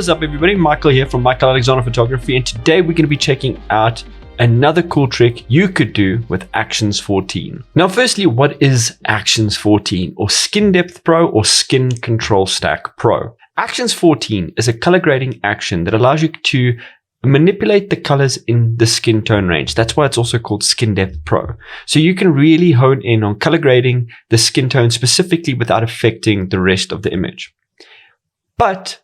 What is up, everybody? Michael here from Michael Alexander Photography, and today we're going to be checking out another cool trick you could do with Actions 14. Now, firstly, what is Actions 14, or Skin Depth Pro, or Skin Control Stack Pro? Actions 14 is a color grading action that allows you to manipulate the colors in the skin tone range. That's why it's also called Skin Depth Pro. So you can really hone in on color grading the skin tone specifically without affecting the rest of the image. But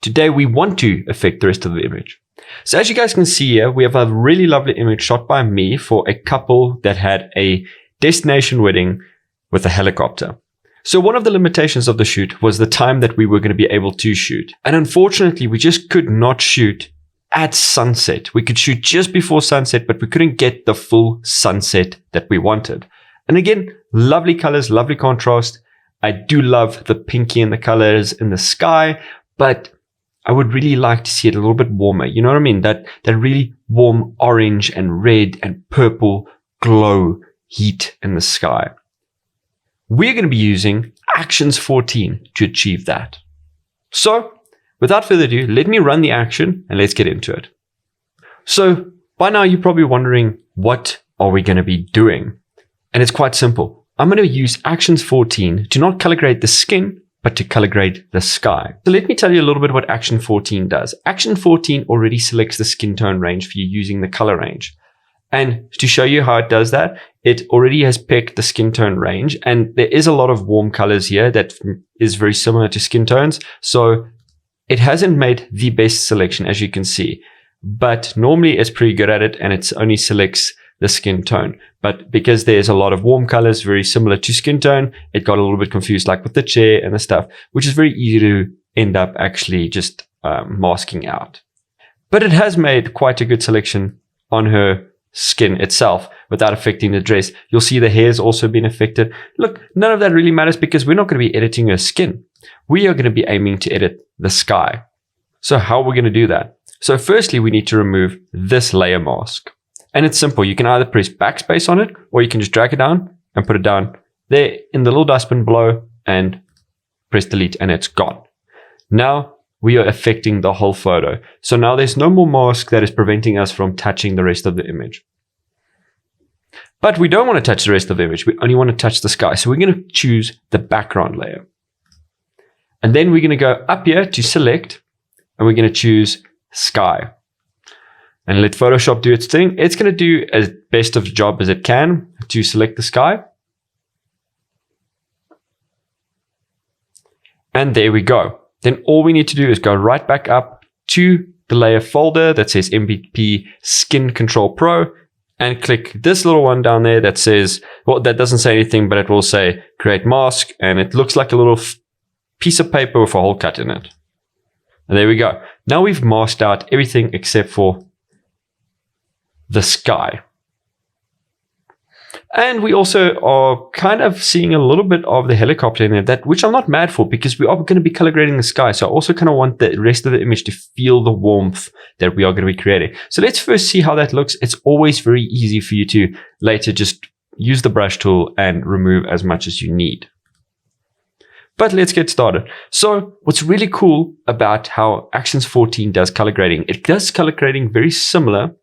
today we want to affect the rest of the image. So as you guys can see here, we have a really lovely image shot by me for a couple that had a destination wedding with a helicopter. So one of the limitations of the shoot was the time that we were going to be able to shoot. And unfortunately, we just could not shoot at sunset. We could shoot just before sunset, but we couldn't get the full sunset that we wanted. And again, lovely colors, lovely contrast. I do love the pinky and the colors in the sky, but I would really like to see it a little bit warmer. You know what I mean? That really warm orange and red and purple glow heat in the sky. We're going to be using Actions 14 to achieve that. So without further ado, let me run the action and let's get into it. So by now you're probably wondering, what are we going to be doing? And it's quite simple. I'm going to use Actions 14 to not color grade the skin, but to color grade the sky. So let me tell you a little bit what Action 14 does. Action 14 already selects the skin tone range for you using the color range. And to show you how it does that, it already has picked the skin tone range. And there is a lot of warm colors here that is very similar to skin tones. So it hasn't made the best selection, as you can see, but normally it's pretty good at it, and it only selects the skin tone. But because there's a lot of warm colors very similar to skin tone, it got a little bit confused, like with the chair and the stuff, which is very easy to end up actually just masking out. But it has made quite a good selection on her skin itself without affecting the dress. You'll see the hair's also been affected. Look, none of that really matters because we're not going to be editing her skin. We are going to be aiming to edit the sky. So how are we going to do that? So firstly, we need to remove this layer mask. And it's simple. You can either press backspace on it, or you can just drag it down and put it down there in the little dustbin below and press delete, and it's gone. Now we are affecting the whole photo. So now there's no more mask that is preventing us from touching the rest of the image. But we don't want to touch the rest of the image. We only want to touch the sky. So we're going to choose the background layer. And then we're going to go up here to select, and we're going to choose sky. And let Photoshop do its thing. It's going to do as best of a job as it can to select the sky. And there we go. Then all we need to do is go right back up to the layer folder that says NBP Skin Control Pro, and click this little one down there that says, well, that doesn't say anything, but it will say create mask. And it looks like a little piece of paper with a hole cut in it. And there we go. Now we've masked out everything except for the sky. And we also are kind of seeing a little bit of the helicopter in there, which I'm not mad for, because we are going to be color grading the sky. So I also kind of want the rest of the image to feel the warmth that we are going to be creating. So let's first see how that looks. It's always very easy for you to later just use the brush tool and remove as much as you need. But let's get started. So what's really cool about how Actions 14 does color grading, it does color grading very similar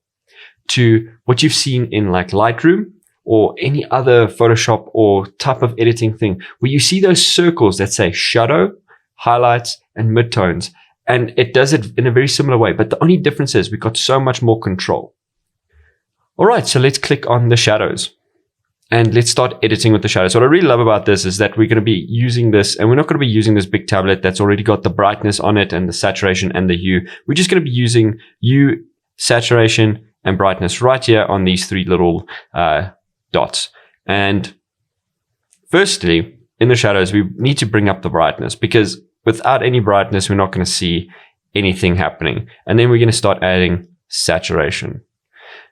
to what you've seen in like Lightroom or any other Photoshop or type of editing thing, where you see those circles that say shadow, highlights, and midtones. And it does it in a very similar way. But the only difference is we've got so much more control. All right, so let's click on the shadows. And let's start editing with the shadows. What I really love about this is that we're going to be using this, and we're not going to be using this big tablet that's already got the brightness on it and the saturation and the hue. We're just going to be using hue, saturation, and brightness right here on these three little dots. And firstly, in the shadows, we need to bring up the brightness, because without any brightness, we're not going to see anything happening. And then we're going to start adding saturation.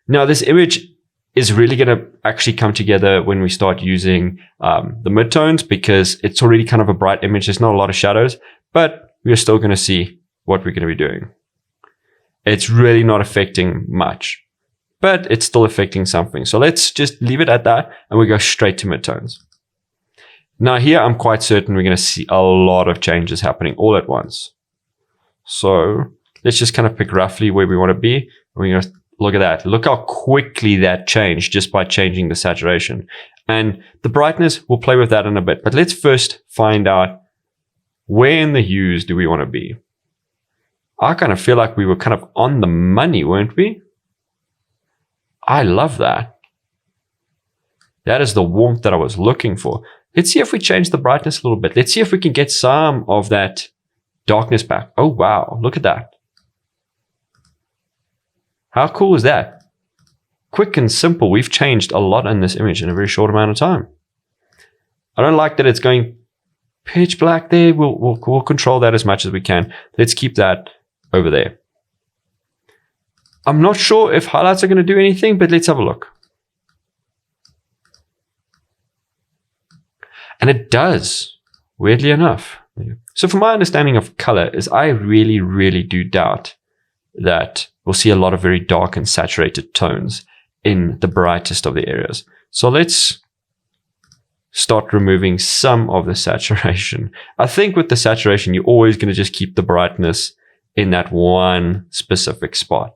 Now, this image is really going to actually come together when we start using the midtones, because it's already kind of a bright image. There's not a lot of shadows, but we're still going to see what we're going to be doing. It's really not affecting much, but it's still affecting something. So let's just leave it at that, and we go straight to midtones. Now here, I'm quite certain we're going to see a lot of changes happening all at once. So let's just kind of pick roughly where we want to be. We're going to look at that. Look how quickly that changed just by changing the saturation. And the brightness, we'll play with that in a bit. But let's first find out where in the hues do we want to be. I kind of feel like we were kind of on the money, weren't we? I love that. That is the warmth that I was looking for. Let's see if we change the brightness a little bit. Let's see if we can get some of that darkness back. Oh, wow. Look at that. How cool is that? Quick and simple. We've changed a lot in this image in a very short amount of time. I don't like that it's going pitch black there. We'll control that as much as we can. Let's keep that over there. I'm not sure if highlights are going to do anything, but let's have a look. And it does, weirdly enough. So from my understanding of color is I really, really do doubt that we'll see a lot of very dark and saturated tones in the brightest of the areas. So let's start removing some of the saturation. I think with the saturation, you're always going to just keep the brightness in that one specific spot.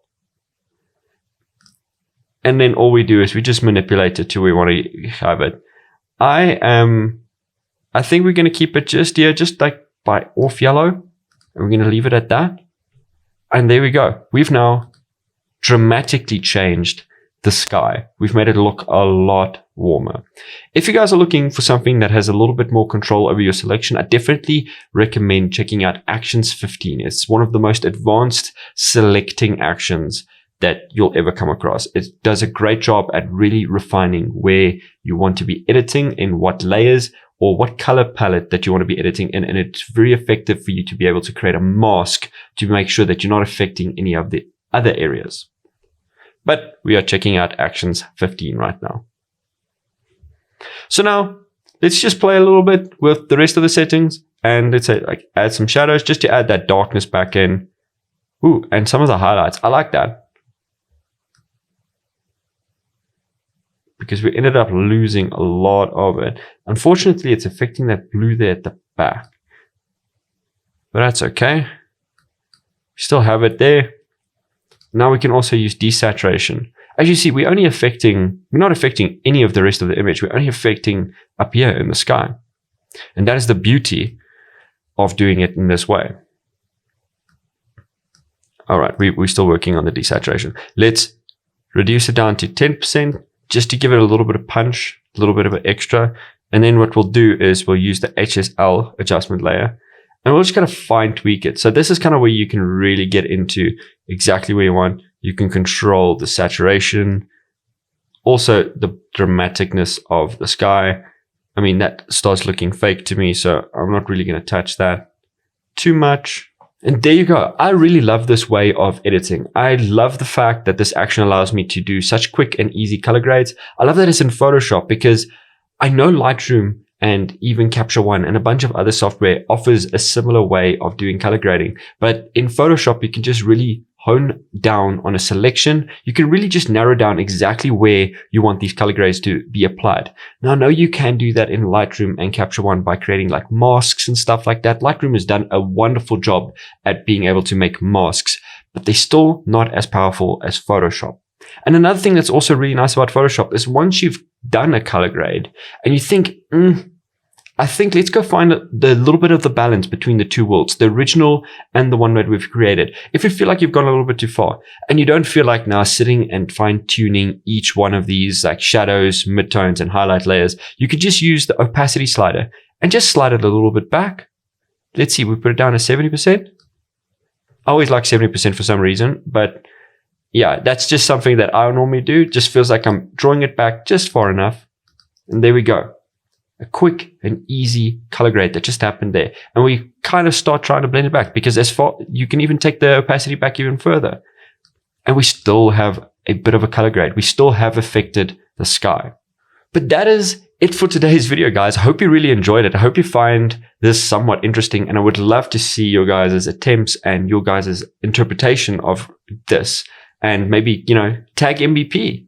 And then all we do is we just manipulate it to where we want to have it. I think we're going to keep it just here, just like by off yellow. And we're going to leave it at that. And there we go. We've now dramatically changed the sky. We've made it look a lot warmer. If you guys are looking for something that has a little bit more control over your selection, I definitely recommend checking out Actions 15. It's one of the most advanced selecting actions that you'll ever come across. It does a great job at really refining where you want to be editing, in what layers or what color palette that you want to be editing in. And it's very effective for you to be able to create a mask to make sure that you're not affecting any of the other areas. But we are checking out Actions 15 right now. So now let's just play a little bit with the rest of the settings, and let's say like add some shadows just to add that darkness back in. Ooh, and some of the highlights. I like that, because we ended up losing a lot of it. Unfortunately, it's affecting that blue there at the back, but that's okay. We still have it there. Now we can also use desaturation. As you see, we're not affecting any of the rest of the image. We're only affecting up here in the sky. And that is the beauty of doing it in this way. All right, we're still working on the desaturation. Let's reduce it down to 10%, just to give it a little bit of punch, a little bit of an extra. And then what we'll do is we'll use the HSL adjustment layer, and we'll just kind of fine tweak it. So this is kind of where you can really get into exactly where you want. You can control the saturation, also the dramaticness of the sky. I mean, that starts looking fake to me, so I'm not really going to touch that too much. And there you go. I really love this way of editing. I love the fact that this action allows me to do such quick and easy color grades. I love that it's in Photoshop, because I know Lightroom and even Capture One and a bunch of other software offers a similar way of doing color grading. But in Photoshop, you can just really hone down on a selection. You can really just narrow down exactly where you want these color grades to be applied. Now, I know you can do that in Lightroom and Capture One by creating like masks and stuff like that. Lightroom has done a wonderful job at being able to make masks, but they're still not as powerful as Photoshop. And another thing that's also really nice about Photoshop is once you've done a color grade and you think, I think let's go find the little bit of the balance between the two worlds, the original and the one that we've created. If you feel like you've gone a little bit too far and you don't feel like now sitting and fine tuning each one of these like shadows, midtones, and highlight layers, you could just use the opacity slider and just slide it a little bit back. Let's see, we put it down to 70%. I always like 70% for some reason, but yeah, that's just something that I normally do. Just feels like I'm drawing it back just far enough. And there we go. A quick and easy color grade that just happened there. And we kind of start trying to blend it back, because as far, you can even take the opacity back even further. And we still have a bit of a color grade. We still have affected the sky. But that is it for today's video, guys. I hope you really enjoyed it. I hope you find this somewhat interesting, and I would love to see your guys' attempts and your guys' interpretation of this. And maybe, tag NBP,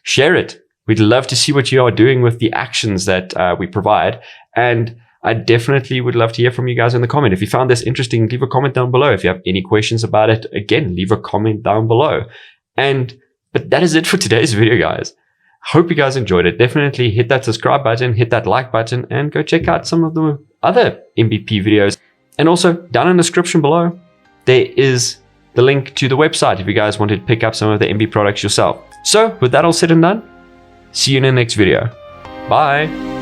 share it. We'd love to see what you are doing with the actions that we provide. And I definitely would love to hear from you guys in the comment. If you found this interesting, leave a comment down below. If you have any questions about it, again, leave a comment down below. But that is it for today's video, guys. Hope you guys enjoyed it. Definitely hit that subscribe button, hit that like button, and go check out some of the other NBP videos. And also, down in the description below, there is the link to the website if you guys wanted to pick up some of the NB products yourself. So, with that all said and done, see you in the next video. Bye!